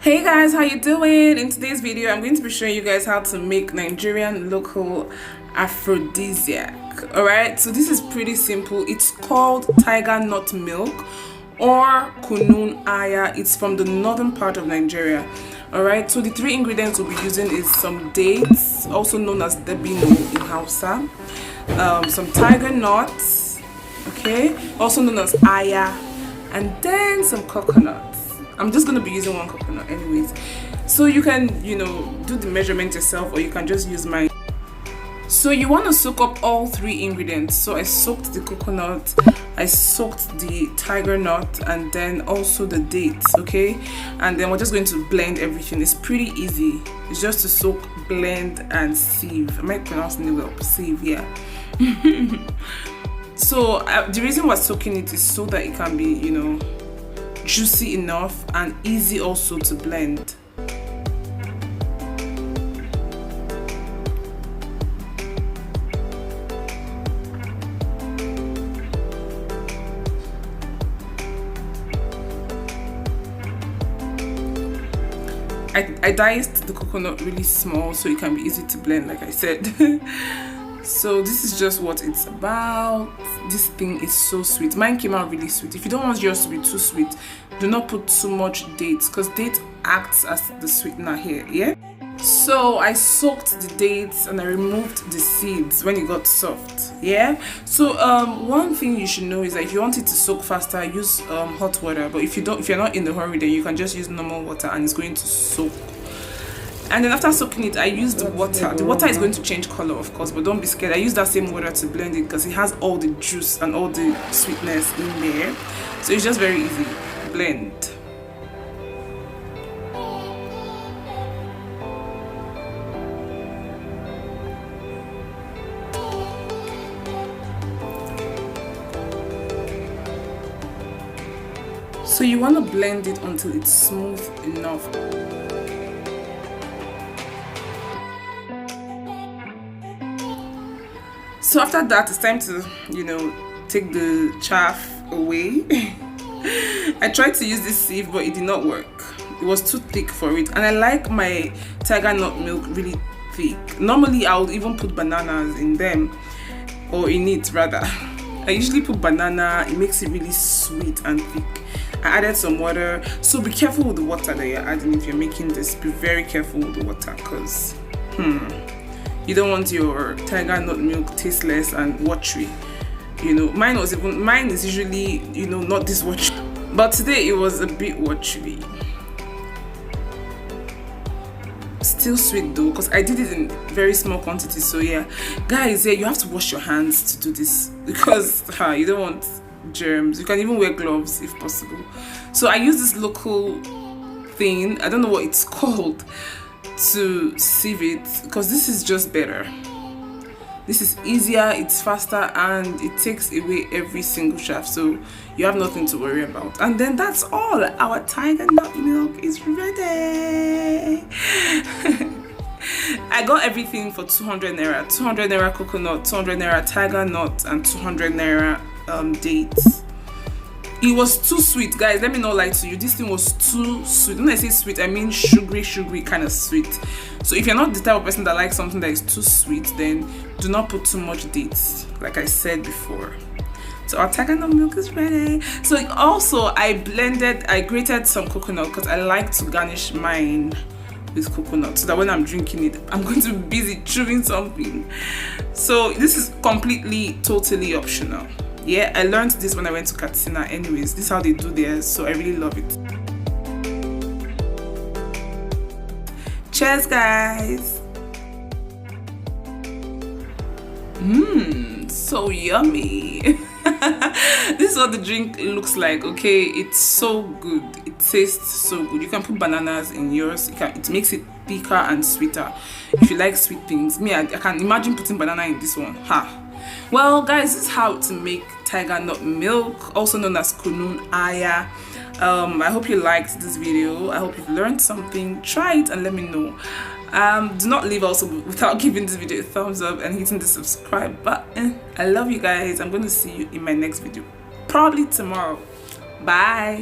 Hey guys, how you doing? In today's video I'm going to be showing you guys how to make Nigerian local aphrodisiac. Alright, so this is pretty simple. It's called Tigernut milk or Kunun aya. It's from the northern part of Nigeria. Alright, so the three ingredients we'll be using is some dates, also known as debino in Hausa, some tiger nuts, okay, also known as aya, and then some coconuts. I'm just going to be using one coconut anyways, so you can, do the measurement yourself, or you can just use mine. So you want to soak up all three ingredients. So I soaked the coconut, I soaked the tiger nut, and then also the dates, okay? And then we're just going to blend everything. It's pretty easy. It's just to soak, blend, and sieve. Am I pronouncing it well? Sieve, yeah. So the reason we're soaking it is so that it can be, juicy enough and easy also to blend. I diced the coconut really small so it can be easy to blend, like I said. So this is just what it's about. This thing is so sweet. Mine came out really sweet. If you don't want yours to be too sweet, do not put too much dates, because date acts as the sweetener here, yeah? So I soaked the dates and I removed the seeds when it got soft, yeah? So one thing you should know is that if you want it to soak faster, use hot water. But if you're not in the hurry, then you can just use normal water and it's going to soak. And then after soaking it, I used the water. The water is going to change color, of course, but don't be scared. I use that same water to blend it because it has all the juice and all the sweetness in there. So it's just very easy. Blend. So you want to blend it until it's smooth enough. So after that, it's time to, take the chaff away. I tried to use this sieve, but it did not work. It was too thick for it. And I like my tiger nut milk really thick. Normally, I would even put bananas in them, or in it rather. I usually put banana. It makes it really sweet and thick. I added some water. So be careful with the water that you're adding if you're making this. Be very careful with the water, because you don't want your tiger nut milk tasteless and watery. Mine is usually, not this watery. But today it was a bit watery. Still sweet though, because I did it in very small quantities. So yeah, guys, you have to wash your hands to do this, because you don't want germs. You can even wear gloves if possible. So I use this local thing, I don't know what it's called, to sieve it, because this is just better. This is easier, it's faster, and it takes away every single chaff, so you have nothing to worry about. And then that's all. Our tiger nut milk is ready. I got everything for 200 naira. 200 naira coconut, 200 naira tiger nut, and 200 naira dates. It was too sweet, guys. Let me not lie to you. This thing was too sweet. When I say sweet, I mean sugary kind of sweet. So if you're not the type of person that likes something that is too sweet, then do not put too much dates, like I said before. So our Tigernut milk is ready. So also I grated some coconut, because I like to garnish mine with coconut, so that when I'm drinking it, I'm going to be busy chewing something. So this is totally optional. Yeah, I learned this when I went to Katsina anyways. This is how they do theirs, so I really love it. Cheers, guys. So yummy. This is what the drink looks like, okay? It's so good. It tastes so good. You can put bananas in yours. It makes it thicker and sweeter if you like sweet things. Me, I can imagine putting banana in this one. Well, guys, this is how to make tiger nut milk, also known as Kunun aya. I hope you liked this video. I hope you've learned something. Try it and let me know. Do not leave also without giving this video a thumbs up and hitting the subscribe button. I love you guys. I'm going to see you in my next video, probably tomorrow. Bye.